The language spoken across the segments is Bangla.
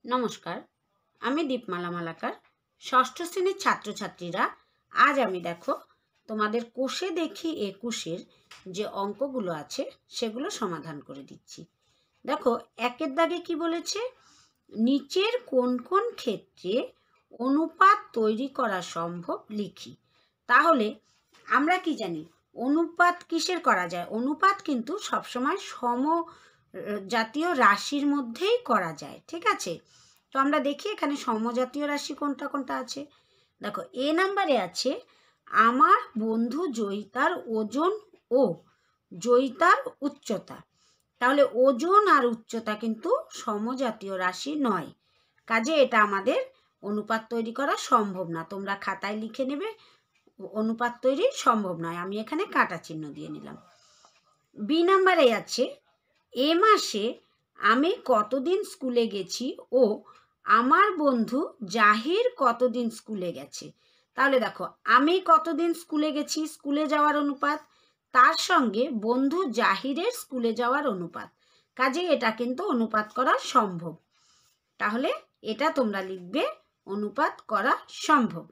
নমস্কার, আমি দীপমালা মালাকার। ষষ্ঠ শ্রেণীর ছাত্রছাত্রীরা, আজ আমি দেখো তোমাদের কোষে দেখি 21-এর যে অঙ্কগুলো আছে সেগুলো সমাধান করে দিচ্ছি। দেখো, একের দাগে কি বলেছে, নিচের কোন কোন ক্ষেত্রে অনুপাত তৈরি করা সম্ভব লিখি। তাহলে আমরা কি জানি, অনুপাত কিসের করা যায়? অনুপাত কিন্তু সবসময় সমজাতীয় রাশির মধ্যেই করা যায়, ঠিক আছে? তো আমরা দেখি এখানে সমজাতীয় রাশি কোনটা কোনটা আছে। দেখো, এ নাম্বারে আছে আমার বন্ধু জয়িতার ওজন ও জয়িতার উচ্চতা। তাহলে ওজন আর উচ্চতা কিন্তু সমজাতীয় রাশি নয়, কাজে এটা আমাদের অনুপাত তৈরি করা সম্ভব না। তোমরা খাতায় লিখে নেবে, অনুপাত তৈরি সম্ভব নয়। আমি এখানে কাটা চিহ্ন দিয়ে নিলাম। বি নাম্বারে আছে এ মাসে আমি কতদিন স্কুলে গেছি ও আমার বন্ধু জাহির কতদিন স্কুলে গেছে। তাহলে দেখো, আমি কতদিন স্কুলে গেছি, স্কুলে যাওয়ার অনুপাত, তার সঙ্গে বন্ধু জাহিরের স্কুলে যাওয়ার অনুপাত, কাজে এটা কিন্তু অনুপাত করা সম্ভব। তাহলে এটা তোমরা লিখবে অনুপাত করা সম্ভব।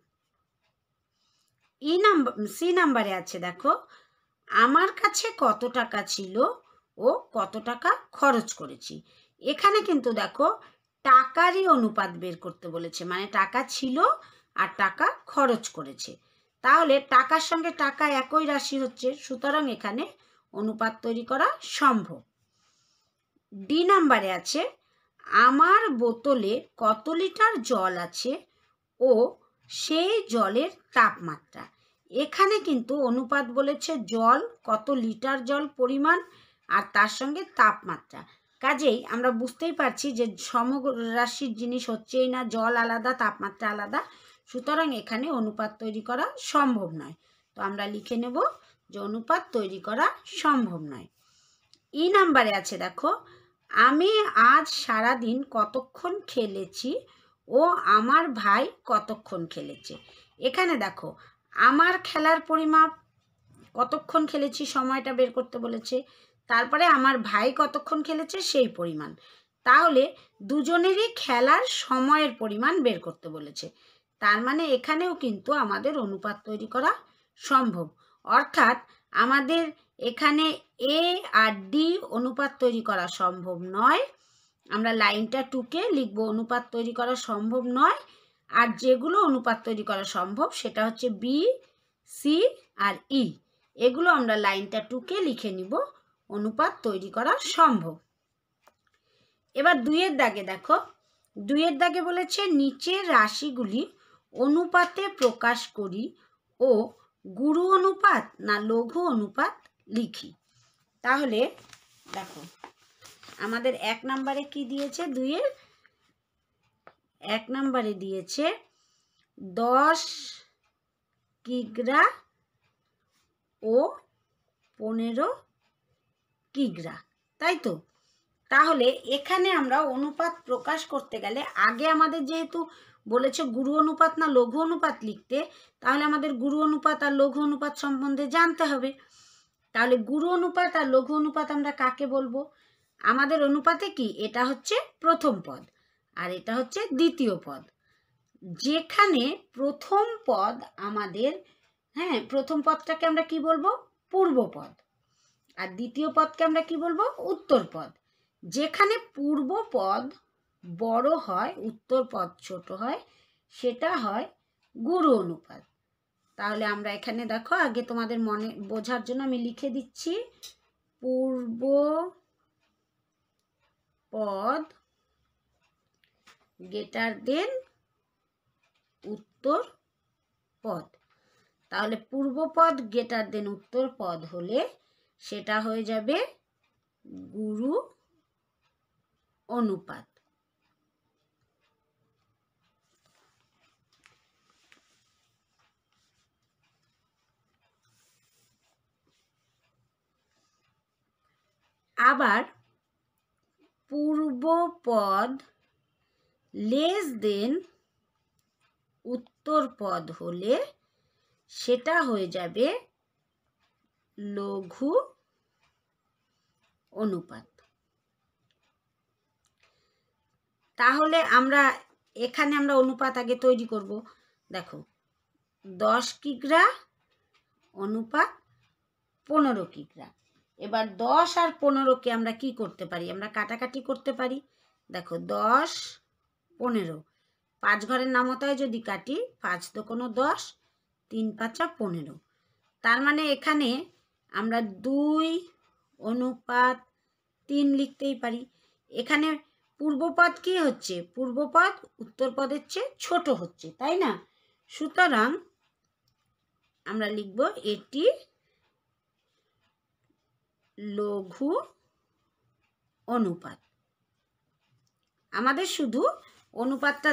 সি নাম্বারে আছে দেখো, আমার কাছে কত টাকা ছিল ও কত টাকা খরচ করেছি। এখানে কিন্তু দেখো টাকারই অনুপাত বের করতে বলেছে, মানে টাকা ছিল আর টাকা খরচ করেছে। তাহলে টাকার সঙ্গে টাকা একই রাশি হচ্ছে, সুতরাং এখানে অনুপাত তৈরি করা সম্ভব। ডি নাম্বারে আছে আমার বোতলে কত লিটার জল আছে ও সেই জলের তাপমাত্রা। এখানে কিন্তু অনুপাত বলেছে জল, কত লিটার জল পরিমাণ, আর তার সঙ্গে তাপমাত্রা। কাজেই আমরা বুঝতেই পারছি যে সমরাশির জিনিস হচ্ছেই না, জল আলাদা তাপমাত্রা আলাদা, সুতরাং এখানে অনুপাত তৈরি করা সম্ভব নয়। তো আমরা লিখে নেব যে অনুপাত তৈরি করা সম্ভব নয়। ই নাম্বারে আছে দেখো, আমি আজ সারাদিন কতক্ষণ খেলেছি ও আমার ভাই কতক্ষণ খেলেছে। এখানে দেখো আমার খেলার পরিমাপ, কতক্ষণ খেলেছি সময়টা বের করতে বলেছে, তারপরে আমার ভাই কতক্ষণ খেলেছে সেই পরিমাণ। তাহলে দুজনেরই খেলার সময়ের পরিমাণ বের করতে বলেছে, তার মানে এখানেও কিন্তু আমাদের অনুপাত তৈরি করা সম্ভব। অর্থাৎ আমাদের এখানে এ আর ডি অনুপাত তৈরি করা সম্ভব নয়। আমরা লাইনটা টুকে লিখব অনুপাত তৈরি করা সম্ভব নয়, আর যেগুলো অনুপাত তৈরি করা সম্ভব সেটা হচ্ছে বি, সি আর ই। এগুলো আমরা লাইনটা টুকে লিখে নিব, অনুপাত তৈরি করা সম্ভব। এবার দুইয়ের দাগে দেখো, দুইয়ের দাগে বলেছে নিচের রাশিগুলি অনুপাতে প্রকাশ করি ও গুরু অনুপাত না লঘু অনুপাত লিখি। তাহলে দেখো আমাদের এক নম্বরে কি দিয়েছে, দুইয়ের এক নম্বরে দিয়েছে 10 কিগ্রা ও 15 কিগ্রা, তাই তো? তাহলে এখানে আমরা অনুপাত প্রকাশ করতে গেলে আগে আমাদের যেহেতু বলেছে গুরু অনুপাত না লঘু অনুপাত লিখতে, তাহলে আমাদের গুরু অনুপাত আর লঘু অনুপাত সম্বন্ধে জানতে হবে। তাহলে গুরু অনুপাত আর লঘু অনুপাত আমরা কাকে বলবো? আমাদের অনুপাতে কি, এটা হচ্ছে প্রথম পদ আর এটা হচ্ছে দ্বিতীয় পদ। যেখানে প্রথম পদ আমাদের, প্রথম পদটাকে আমরা কি বলবো? পূর্ব পদ। আর দ্বিতীয় পদকে আমরা কি বলবো? উত্তর পদ। যেখানে পূর্ব পদ বড় হয়, উত্তর পদ ছোট হয়, সেটা হয় গুরু অনুপাত। তাহলে আমরা এখানে দেখো, আগে তোমাদের মনে বোঝার জন্য আমি লিখে দিচ্ছি, পূর্ব পদ গ্রেটার দেন উত্তর পদ। তাহলে পূর্ব পদ গ্রেটার দেন উত্তর পদ হলে সেটা হয়ে যাবে গুরু অনুপাত। আবার পূর্ব পদ লেস দেন উত্তর পদ হলে সেটা হয়ে যাবে লঘু অনুপাত। তাহলে আমরা এখানে আমরা অনুপাত আগে তৈরি করব। দেখো 10 কিগ্রা অনুপাত 15 কিগ্রা। এবার 10 আর 15কে আমরা কি করতে পারি, আমরা কাটাকাটি করতে পারি। দেখো 10 15, 5 ঘরের নামতায় যদি কাটি 5 দোকানো 10, 3 5 15। তার মানে এখানে আমরা 2 অনুপাত 3 লিখতেই পারি। এখানে পূর্বপদ কি হচ্ছে, পূর্বপদ উত্তরপদের চেয়ে ছোট হচ্ছে, তাই না? সুতরাং আমরা লিখব এটি লঘু অনুপাত। আমাদের শুধু অনুপাতটা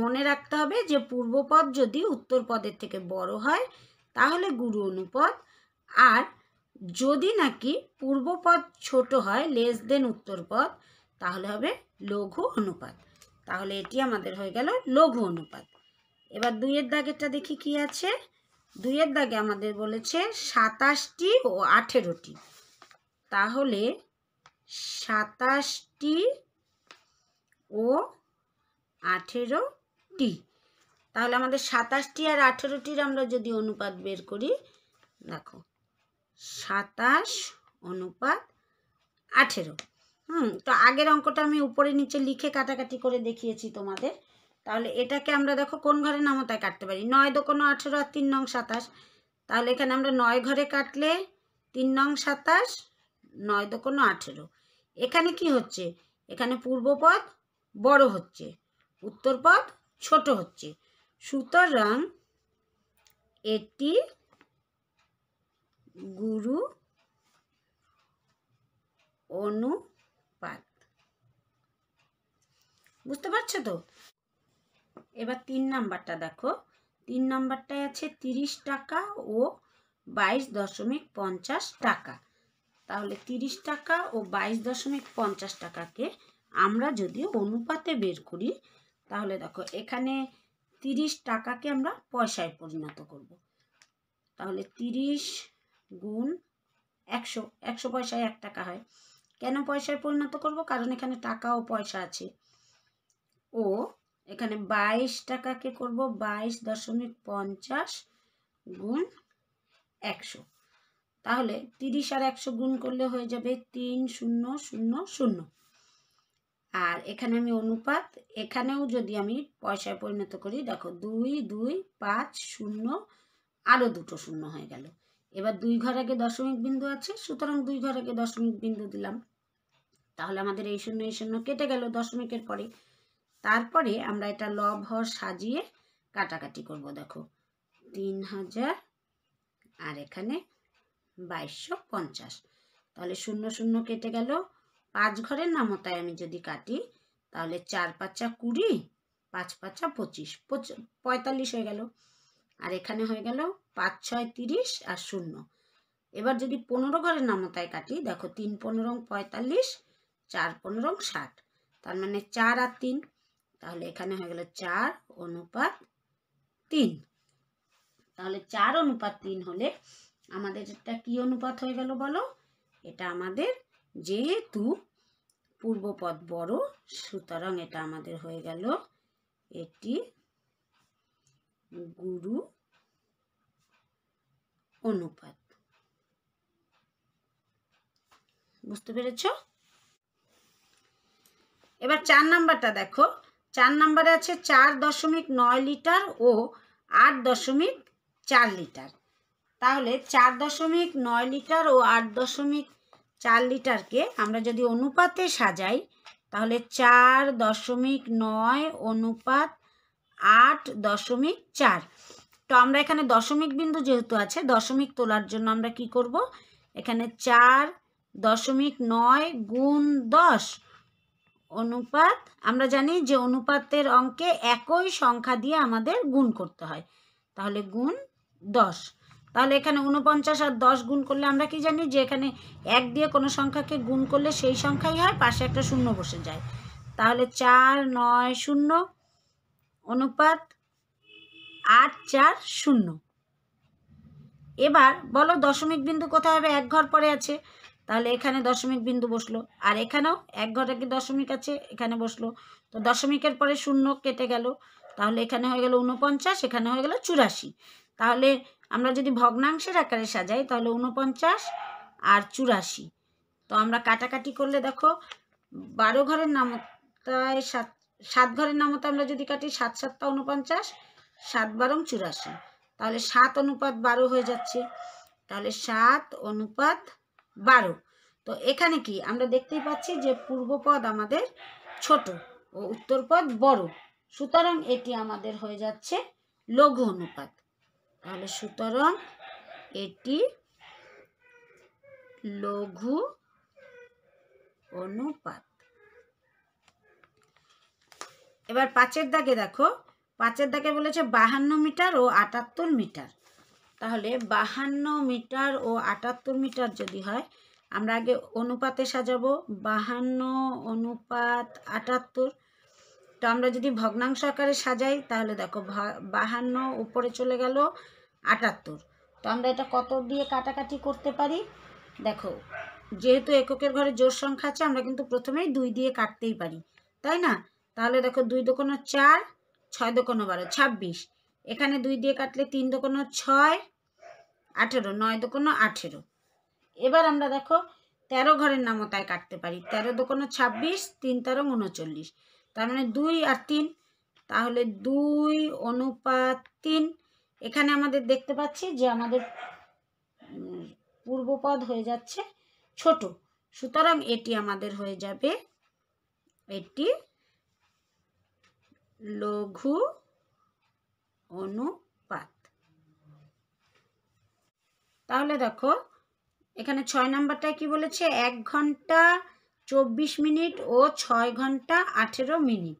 মনে রাখতে হবে যে পূর্বপদ যদি উত্তরপদের থেকে বড় হয় তাহলে গুরু অনুপাত, আর যদি নাকি পূর্বপদ ছোট হয় লেস দেন উত্তরপদ তাহলে হবে লঘু অনুপাত। তাহলে এটি আমাদের হয়ে গেল লঘু অনুপাত। এবার 2 এর দাগেরটা দেখি কি আছে। 2 এর দাগে আমাদের বলেছে 27টি ও 18টি। তাহলে 27টি ও 18টি, তাহলে আমাদের 27টি আর 18টির আমরা যদি অনুপাত বের করি, দেখো 27 অনুপাত 18। তো আগের অঙ্কটা আমি উপরে নিচে লিখে কাটাকাটি করে দেখিয়েছি তোমাদের। তাহলে এটাকে আমরা দেখো কোন ঘরে নামতায় কাটতে পারি, 9 দোকানো 18 আর 3 নং 27। তাহলে এখানে আমরা 9 ঘরে কাটলে 3 নং 27, 9 দোকানো 18। এখানে কি হচ্ছে, এখানে পূর্বপদ বড় হচ্ছে, উত্তরপদ ছোট হচ্ছে, সুতরাং এটি গুরু অনুপাত। বুঝতে পারছো তো? এবার 3 নাম্বারটা দেখো। 3 নাম্বারটায় আছে 30 টাকা ও 22.50 টাকা। তাহলে 30 টাকা ও 22.50 টাকাকে আমরা যদি অনুপাতে বের করি, তাহলে দেখো এখানে 30 টাকাকে আমরা পয়সায় পরিণত করব। তাহলে 30 গুণ 100, 100 পয়সায় 1 টাকা হয়। কেন পয়সায় পরিণত করব, কারণ এখানে টাকা ও পয়সা আছে। ও এখানে 22 টাকাকে করব 22.50 গুণ 100। তাহলে 30 আর 100 গুণ করলে হয়ে যাবে 3000। আর এখানে আমি অনুপাত, এখানেও যদি আমি পয়সায় পরিণত করি, দেখো 2 2 5 0, আরও 2টো শূন্য হয়ে গেল। এবার 2 ঘর আগে দশমিক বিন্দু আছে, সুতরাং 2 ঘর আগে দশমিক বিন্দু দিলাম। তাহলে আমাদের এই শূন্য কেটে গেল দশমিকের পরে। তারপরে আমরা এটা লব হর সাজিয়ে কাটাকাটি করব। দেখো 3000 আর এখানে 2250। তাহলে 0 কেটে গেল। 5 ঘরের নামতায় আমি যদি কাটি, তাহলে 4 5 20, 5 5 25, 45 হয়ে গেল। আর এখানে হয়ে গেল 5 6 30 আর 0। এবার যদি 15 ঘরের নামতায় কাটি, দেখো 3 15 45, 4 15 60। তার মানে 4 আর 3, তাহলে এখানে হয়ে গেল 4 অনুপাত 3। তাহলে 4 অনুপাত 3 হলে আমাদের এটা কি অনুপাত হয়ে গেল বলো? এটা আমাদের, যেহেতু পূর্বপদ বড়, সুতরাং এটা আমাদের হয়ে গেল এটি গুরু অনুপাত। বুঝতে পেরেছ? এবার 4 নাম্বারটা দেখো। 4 নাম্বারে আছে 4.9 লিটার ও 8.4 লিটার। তাহলে 4.9 লিটার ও 8.4 লিটারকে আমরা যদি অনুপাতে সাজাই, তাহলে 4.9 অনুপাত 8.4। তো আমরা এখানে দশমিক বিন্দু যেহেতু আছে, দশমিক তোলার জন্য আমরা কি করব, এখানে 4.9 গুণ 10 অনুপাত, আমরা জানি যে অনুপাতের অঙ্কে একই সংখ্যা দিয়ে আমাদের গুণ করতে হয়, তাহলে গুণ 10। তাহলে এখানে 49 আর 10 গুণ করলে আমরা কি জানি যে এখানে 1 দিয়ে কোনো সংখ্যাকে গুণ করলে সেই সংখ্যাই হয়, পাশে একটা শূন্য বসে যায়। তাহলে 4 9 0 অনুপাত 8 4 0। এবার বলো দশমিক বিন্দু কোথায় হবে? 1 ঘর পরে আছে, তাহলে এখানে দশমিক বিন্দু বসলো, আর এখানেও এক ঘরে কি দশমিক আছে, এখানে বসলো। তো দশমিকের পরে শূন্য কেটে গেল, তাহলে এখানে হয়ে গেল 49, এখানে হয়ে গেল 84। তাহলে আমরা যদি ভগ্নাংশের আকারে সাজাই তাহলে 49 আর 84। তো আমরা কাটাকাটি করলে দেখো 12 ঘরের নামতায় 7 ঘরের নামতা আমরা যদি কাটি 7 7 49, 7 12 84, তাহলে 7:12 হয়ে যাচ্ছে। তাহলে 7:12। তো এখানে কি আমরা দেখতেই পাচ্ছি যে পূর্বপদ আমাদের ছোট ও উত্তরপদ বড়, সুতরাং এটি আমাদের হয়ে যাচ্ছে লঘু অনুপাত। তাহলে সুতরাং এটি লঘু অনুপাত। এবার 5-এর দাগে দেখো, 5-এর দাগে বলেছে 52 মিটার ও 78 মিটার। তাহলে 52 মিটার ও 78 মিটার যদি হয়, আমরা আগে অনুপাতে সাজাবো 52:78। তো আমরা যদি ভগ্নাংশ আকারে সাজাই তাহলে দেখো 52 উপরে চলে গেল 78। তো আমরা এটা কত দিয়ে কাটাকাটি করতে পারি? দেখো, যেহেতু এককের ঘরে জোড় সংখ্যা আছে, আমরা কিন্তু প্রথমেই 2 দিয়ে কাটতেই পারি, তাই না? তাহলে দেখো 2 দোকানো 4, 6 দোকানো 12, 26। এখানে 2 দিয়ে কাটলে 3 দোকানো 6, 18, 9 দোকানো 18। এবার আমরা দেখো 13 ঘরের নামতায় কাটতে পারি। 13 দোকানো 26, 3 13 39। তার মানে 2 আর 3, তাহলে 2:3। এখানে আমাদের দেখতে পাচ্ছি যে আমাদের পূর্বপদ হয়ে যাচ্ছে ছোট, সুতরাং এটি আমাদের হয়ে যাবে, এটি লঘু অনুপাত। তাহলে দেখো এখানে 6 নাম্বারটায় কি বলেছে? 1 ঘন্টা 24 মিনিট ও 6 ঘন্টা 18 মিনিট।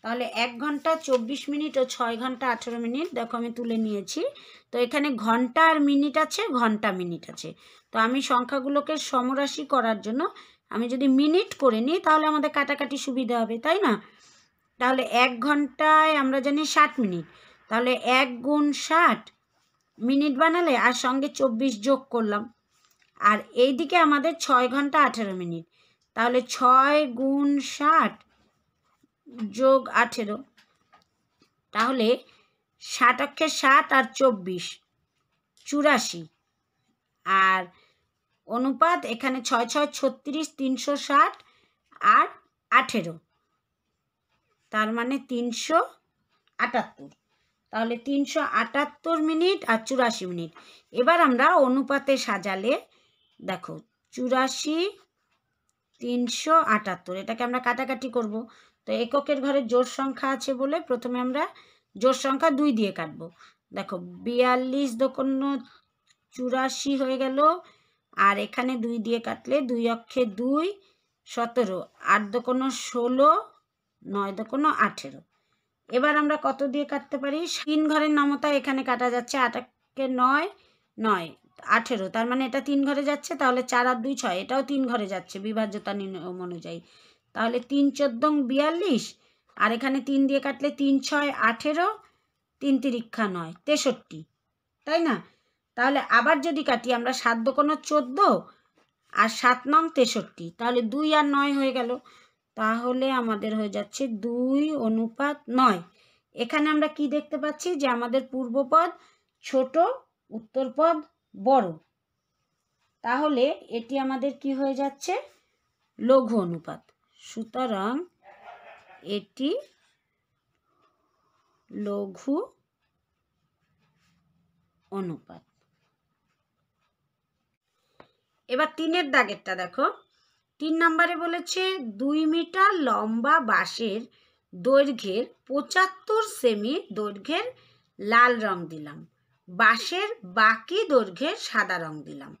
তাহলে 1 ঘন্টা 24 মিনিট ও 6 ঘন্টা 18 মিনিট দেখো আমি তুলে নিয়েছি। তো এখানে ঘন্টা আর মিনিট আছে, ঘন্টা মিনিট আছে। তো আমি সংখ্যাগুলোকে সমরাশি করার জন্য আমি যদি মিনিট করে নিই তাহলে আমাদের কাটাকাটি সুবিধা হবে, তাই না? তাহলে 1 ঘন্টায় আমরা জানি 60 মিনিট, তাহলে 1 গুণ 60 মিনিট বানালে আর সঙ্গে 24 যোগ করলাম, আর এইদিকে আমাদের 6 ঘন্টা 18 মিনিট, তাহলে 6 গুণ 60 যোগ 18, তাহলে 60 অক্ষে 60 আর 24 84। আর অনুপাত এখানে 6 6 36, 360 আর 18, তার মানে 378। তাহলে 378 মিনিট আর 84 মিনিট। এবার আমরা অনুপাতে সাজালে দেখো 84, 378, এটাকে আমরা কাটাকাটি করব। তো এককের ঘরে জোড় সংখ্যা আছে বলে প্রথমে আমরা জোড় সংখ্যা 2 দিয়ে কাটবো। দেখো 42 দোকানো 84 হয়ে গেল, আর এখানে 2 দিয়ে কাটলে 2 অক্ষে 2, 17, 8 দোকানো 16, 9 দোকানো 18। এবার আমরা কত দিয়ে কাটতে পারি? 3 ঘরের নামতা এখানে কাটা যাচ্ছে, 8 কে 9, 9 18, তার মানে এটা 3 ঘরে যাচ্ছে, তাহলে 4 আর 2 6, এটাও 3 ঘরে যাচ্ছে বিভাজ্যতা নিয়ম অনুযায়ী। তাহলে 3 14 42, আর এখানে 3 দিয়ে কাটলে 3 6 18, 3 তিরিক্ষা 9 63, তাই না? তাহলে আবার যদি কাটি আমরা 7 দোকানো 14 আর 7 নং 63, তাহলে 2 আর 9 হয়ে গেল, তাহলে আমাদের হয়ে যাচ্ছে 2:9। এখানে আমরা কি দেখতে পাচ্ছি যে আমাদের পূর্বপদ ছোট, উত্তরপদ বড়, তাহলে এটি আমাদের কি হয়ে যাচ্ছে? লঘু অনুপাত। সুতরাং এটি লঘু অনুপাত। এবার 3-এর দাগেরটা দেখো, 3 নম্বরে বলেছে 2 মিটার লম্বা বাঁশের দৈর্ঘ্যের 75 সেমি দৈর্ঘ্যের লাল রং দিলাম, বাঁশের বাকি দৈর্ঘ্যের সাদা রং দিলাম।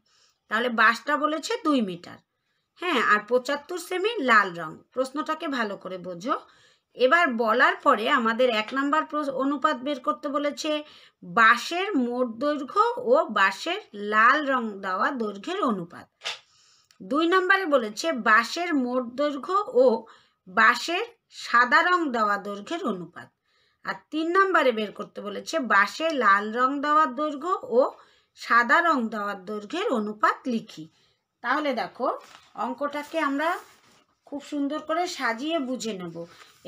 তাহলে বাঁশটা বলেছে 2 মিটার, হ্যাঁ, আর 75 সেমি লাল রং। প্রশ্নটাকে ভালো করে বোঝো। এবার বলার পরে আমাদের 1 নম্বর অনুপাত বের করতে বলেছে বাঁশের মোট দৈর্ঘ্য ও বাঁশের লাল রং দেওয়া দৈর্ঘ্যের অনুপাত। 2 নম্বরে বলেছে বাঁশের মোট দৈর্ঘ্য ও বাঁশের সাদা রং দেওয়া দৈর্ঘ্যের অনুপাত। আর 3 নম্বরে বের করতে বলেছে বাঁশের লাল রং দেওয়ার দৈর্ঘ্য ও সাদা রং দেওয়ার দৈর্ঘ্যের অনুপাত লিখি। তাহলে দেখো অঙ্কটাকে আমরা খুব সুন্দর করে সাজিয়ে বুঝে নেব।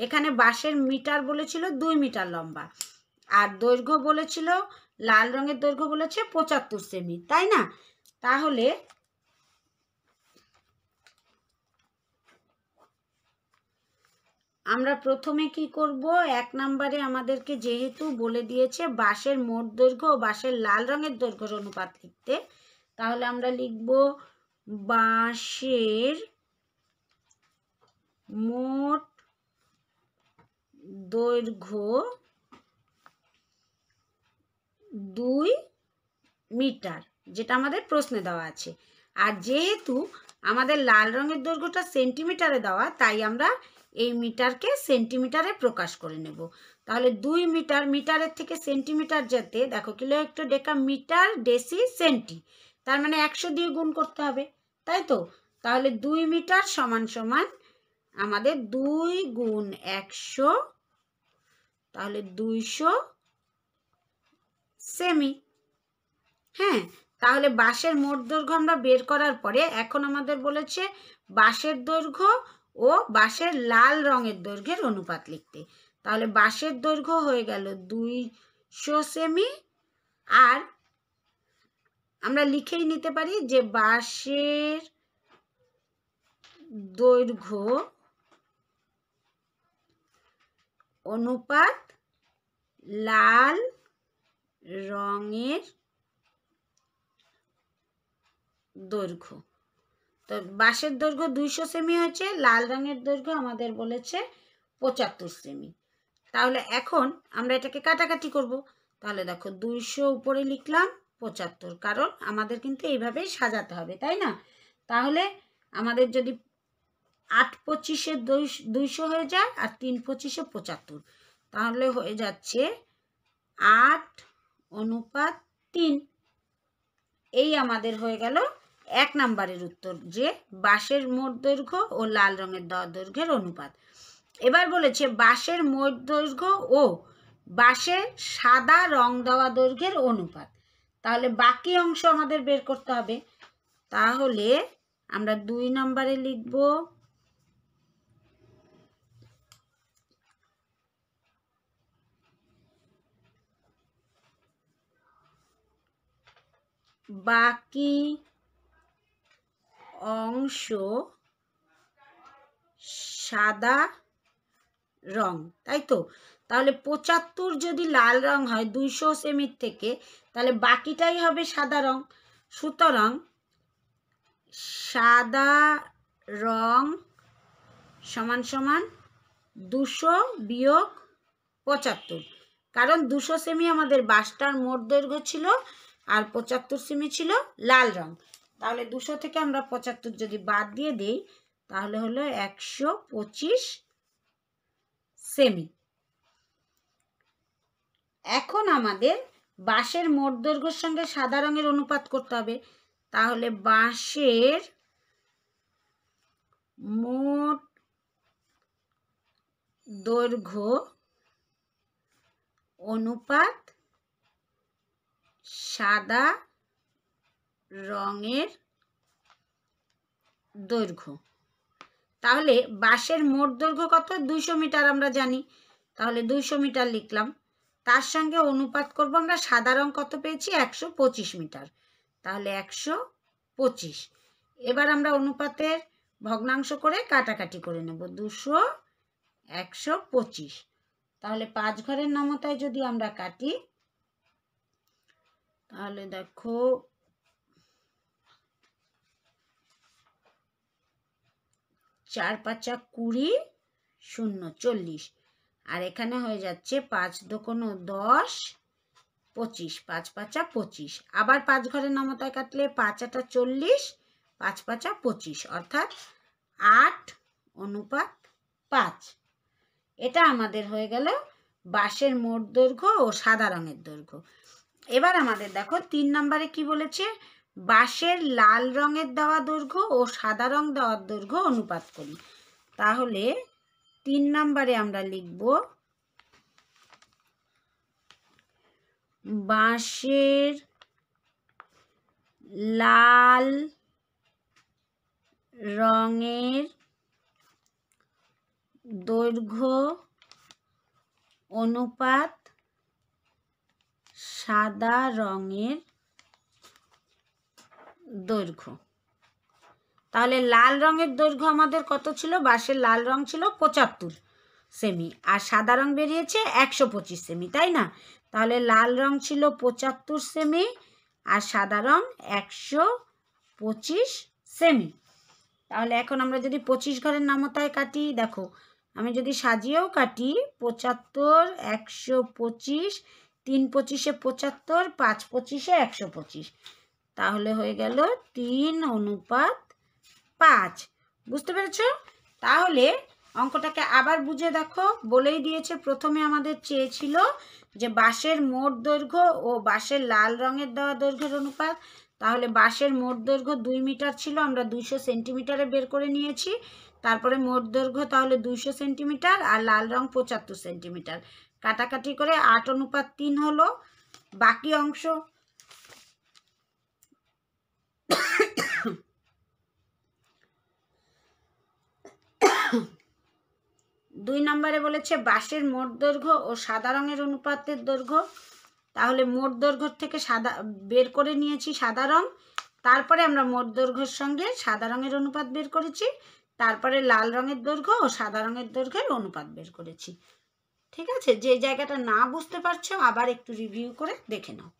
এখানে বাঁশের মিটার বলেছিল 2 মিটার লম্বা, আর দৈর্ঘ্য বলেছিল, লাল রঙের দৈর্ঘ্য বলেছে 75 সেমি, তাই না? তাহলে আমরা প্রথমে কি করব, 1 নম্বরে আমাদেরকে যেহেতু বলে দিয়েছে বাঁশের মোট দৈর্ঘ্য ও বাঁশের লাল রঙের দৈর্ঘ্যের অনুপাত লিখতে, তাহলে আমরা লিখব বাঁশের মোট দৈর্ঘ্য 2 মিটার, যেটা আমাদের প্রশ্নে দেওয়া আছে। আর যেহেতু আমাদের লাল রঙের দৈর্ঘ্যটা সেন্টিমিটারে দেওয়া, তাই আমরা এই মিটারকে সেন্টিমিটারে প্রকাশ করে নেব। তাহলে 2 মিটার, মিটারের থেকে সেন্টিমিটার যেতে দেখো kilo hecto deca metre deci centi, তার মানে 100 দিয়ে গুণ করতে হবে, তাই তো? তাহলে 2 মিটার সমান সমান আমাদের 2 গুণ 100, তাহলে 200 সেমি। হ্যাঁ, তাহলে বাঁশের মোট দৈর্ঘ্য আমরা বের করার পরে এখন আমাদের বলেছে বাঁশের দৈর্ঘ্য ও বাঁশের লাল রঙের দৈর্ঘ্যের অনুপাত লিখতে। তাহলে বাঁশের দৈর্ঘ্য হয়ে গেল 200 সেমি, আর আমরা লিখেই নিতে পারি যে বাঁশের দৈর্ঘ্য অনুপাত লাল রঙের দৈর্ঘ্য। তো বাঁশের দৈর্ঘ্য 200 সেমি হয়েছে, লাল রঙের দৈর্ঘ্য আমাদের বলেছে 75 সেমি। তাহলে এখন আমরা এটাকে কাটাকাটি করব। তাহলে দেখো 200 উপরে লিখলাম 75, কারণ আমাদের কিন্তু এইভাবেই সাজাতে হবে, তাই না? তাহলে আমাদের যদি 8 25-এ 200 হয়ে যায় আর 3 25-এ 75, তাহলে হয়ে যাচ্ছে 8:3। এই আমাদের হয়ে গেল 1 নম্বরের উত্তর, যে বাঁশের মোট দৈর্ঘ্য ও লাল রঙের দৈর্ঘ্যের অনুপাত। এবার বলেছে বাঁশের মোট দৈর্ঘ্য ও বাঁশের সাদা রং দেওয়া দৈর্ঘ্যের অনুপাত। তাহলে বাকি অংশ আমাদের বের করতে হবে। তাহলে আমরা 2 নম্বরে লিখব বাকি অংশ সাদা রং, তাই তো? তাহলে 75 যদি লাল রং হয় 200 সেমির থেকে, তাহলে বাকিটাই হবে সাদা রং। সুতরাং সাদা রং সমান সমান 200 বিয়োগ 75, কারণ 200 সেমি আমাদের বাঁশটার মোট দৈর্ঘ্য ছিল আর 75 সেমি ছিল লাল রং। তাহলে 200 থেকে আমরা 75 যদি বাদ দিয়ে দিই, তাহলে হলো 125 সেমি। এখন আমাদের বাঁশের মোট দৈর্ঘ্যের সঙ্গে সাদা রঙের অনুপাত করতে হবে। তাহলে বাঁশের মোট দৈর্ঘ্য অনুপাত সাদা রঙের দৈর্ঘ্য। তাহলে বাঁশের মোট দৈর্ঘ্য কত? 200 মিটার আমরা জানি, তাহলে 200 মিটার লিখলাম। তার সঙ্গে অনুপাত করব আমরা সাদা রং কত পেয়েছি? 125 মিটার, তাহলে 125। এবার আমরা অনুপাতের ভগ্নাংশ করে কাটাকাটি করে নেব, 200 125। তাহলে 5 ঘরের নামতায় যদি আমরা কাটি, তাহলে দেখো 4 5 20, 0 40, আর এখানে হয়ে যাচ্ছে 5 দোকানো 10, 25, 5 5 25। আবার 5 ঘরের নামতায় কাটলে 5 8 40, 5 5 25, অর্থাৎ 8:5। এটা আমাদের হয়ে গেল বাঁশের মোট দৈর্ঘ্য ও সাদা রঙের দৈর্ঘ্য। এবার আমাদের দেখো 3 নম্বরে কি বলেছে, বাঁশের লাল রঙের দেওয়া দৈর্ঘ্য ও সাদা রং দেওয়ার দৈর্ঘ্য অনুপাত করি। তাহলে 3 নম্বরে আমরা লিখব বাঁশের লাল রঙের দৈর্ঘ্য অনুপাত সাদা রঙের দৈর্ঘ্য। তাহলে লাল রঙের দৈর্ঘ্য আমাদের কত ছিল? বাঁশের লাল রং ছিল 75 সেমি, আর সাদা রং বেরিয়েছে 125 সেমি, তাই না? তাহলে লাল রং ছিল 75 সেমি আর সাদা রং 125 সেমি। তাহলে এখন আমরা যদি 25 ঘরের নামতায় কাটি, দেখো আমি যদি সাজিয়েও কাটি 75, 125, 3 25-এ 75, 5 25-এ 125, তাহলে হয়ে গেল 3:5। বুঝতে পেরেছো? তাহলে অঙ্কটাকে আবার বুঝে দেখো, বলেই দিয়েছে প্রথমে আমাদের চেয়েছিল যে বাঁশের মোট দৈর্ঘ্য ও বাঁশের লাল রঙের দেওয়া দৈর্ঘ্যের অনুপাত। তাহলে বাঁশের মোট দৈর্ঘ্য 2 মিটার ছিল, আমরা 200 সেন্টিমিটারে বের করে নিয়েছি। তারপরে মোট দৈর্ঘ্য তাহলে 200 সেন্টিমিটার আর লাল রং 75 সেন্টিমিটার, কাটাকাটি করে 8:3 হলো। বাকি অংশ 2 নম্বরে বলেছে বাঁশের মোট দৈর্ঘ্য ও সাদা রঙের অনুপাতের দৈর্ঘ্য। তাহলে মোট দৈর্ঘ্য থেকে সাদা বের করে নিয়েছি সাদা রং, তারপরে আমরা মোট দৈর্ঘ্যের সঙ্গে সাদা রঙের অনুপাত বের করেছি, তারপরে লাল রঙের দৈর্ঘ্য ও সাদা রঙের দৈর্ঘ্যের অনুপাত বের করেছি। ঠিক আছে? যে জায়গাটা না বুঝতে পারছো আবার একটু রিভিউ করে দেখে নাও।